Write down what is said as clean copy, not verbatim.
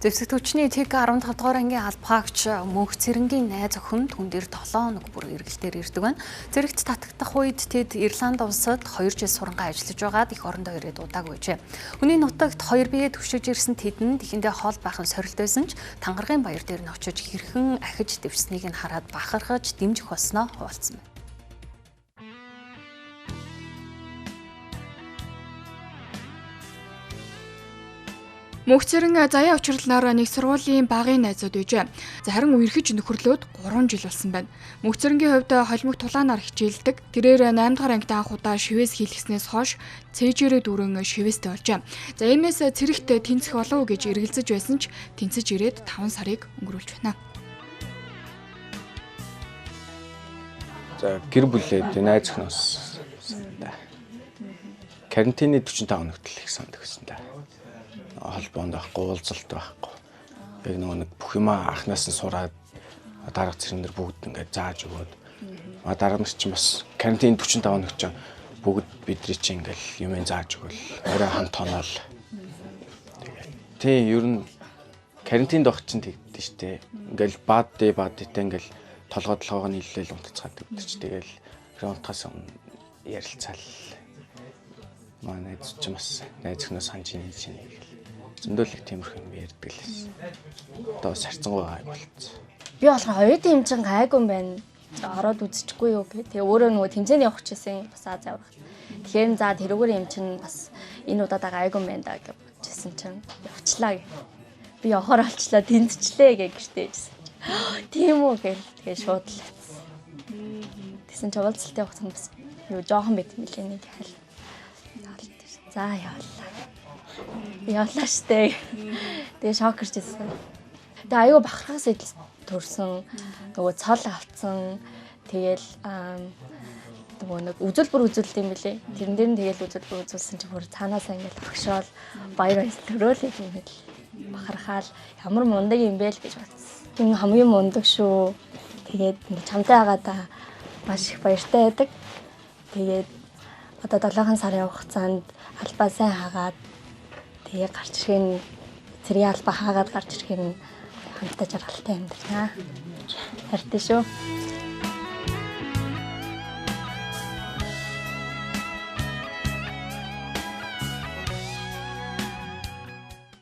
Зэвсэгт хүчний ТК 15 дугаар ангийн албаагч Мөнх Цэрэнгийн найз охин түн дээр 7 хоног бүр эргэлтээр ирдэг байна. Зэрэгт татагдах үед тэд Ирланд улсад 2 жил сурангаа ажиллаж байгаад эх орондоо ирээд удаагүй байжээ. Хүний нутагт 2 бие төвшөж ирсэн тэдэнд ихэндээ хоол байхын сорилт байсан ч Тангаргийн баяр дээр нь очиж хэрхэн ахиж дэвснийг нь хараад бахархаж дэмжих болсноо хуваалцсан байна. Мөнх Цэрэн заяа учирлаар нэг сургуулийн багын найзууд байжээ. Харин үерхэж нөхөрлөөд 3 жил болсон байна. Мөнх Цэрэнгийн хувьд холимог тулаанаар хичээлдэг. Тэрээр 8 дугаар ангид анх удаа шивээс хийлгэснээс хойш цээжээрээ дүүрэн шивээстэй болжээ. За энэс цэрэгт тэнцэх болов уу гэж эргэлзэж байсан ч тэнцэж ирээд 5 сарыг өнгөрүүлж байна. За гэр бүлээд найз охиноос карантины 45 хоногт л их санд гэсэн та. Холбоонд байхгүй, уулзалт байхгүй. Яг нэг бүх юмаа анхнаас нь сураад дарга цэрэн дээр бүгд ингээд зааж өгөөд. Дарга нар чинь бас карантин 45 хоног чинь бүгд бидний чинь ингээл юмын зааж өгөөл. Орой хамт тоноол. Тийм ер нь карантинд байх чинь тэгдэж штэ. Ингээл баадтай ингээл толгойг нийлээл унтцгаад өгдөг ч тэгэл ремонтгаас ярилцаал. Манай найз чинь бас найз охиноос санаж нэг зөндөлөг тиймэрхүү юм ярьдаг лээс. Одоо сарцангуй гайг болцсон. Би болохоор хоёрын хэмжин гайгүй юм байна. Ороод үзчихгүй юу гэх. Тэгээ өөрөө нөгөө тэмцээний явах гэсэн бас аз аврах. Тэгэхээр за тэрүүгээр юм чинь бас энэ удаадаа гайгүй юм байна да гэж бодчихсон чинь явчлаа гэ. Би явахаар олчлаа тэнцчлээ гэж гэртээжсэн. Тийм үү гэх. Тэгээ шууд л атсан. Тэсэн ч уулзалтын хугацаанд бас юу жоохон бит мэлээ нэг хайл. За явлаа. Явлаа штэ. Тэгээ шок ирчихсэн. Тэгээ аюу бахархаас идэл төрсөн. Нөгөө цол авцсан. Тэгээл нөгөө нэг үзэл юм билээ. Тэрэн дээр нь тэгээл үзэл үзүүлсэн чи бүр цаанаасаа ингээл огшоол баяр баяс төрөөлэй юм хэл. Бахархаал ямар мундаг юм бэ л гэж бодсон. Энэ хамгийн мундаг шүү. Тэгээд чамтай байгаадаа маш их баяртай байдаг. Тэгээд одоо 7 сарын хугацаанд албаа сайн хаагаад тэгээ гарч ирэх нь цэргийн албаа хаагаад гарч ирэх нь хамтдаа жаргалтай амьдрнаа. Хайртай шүү.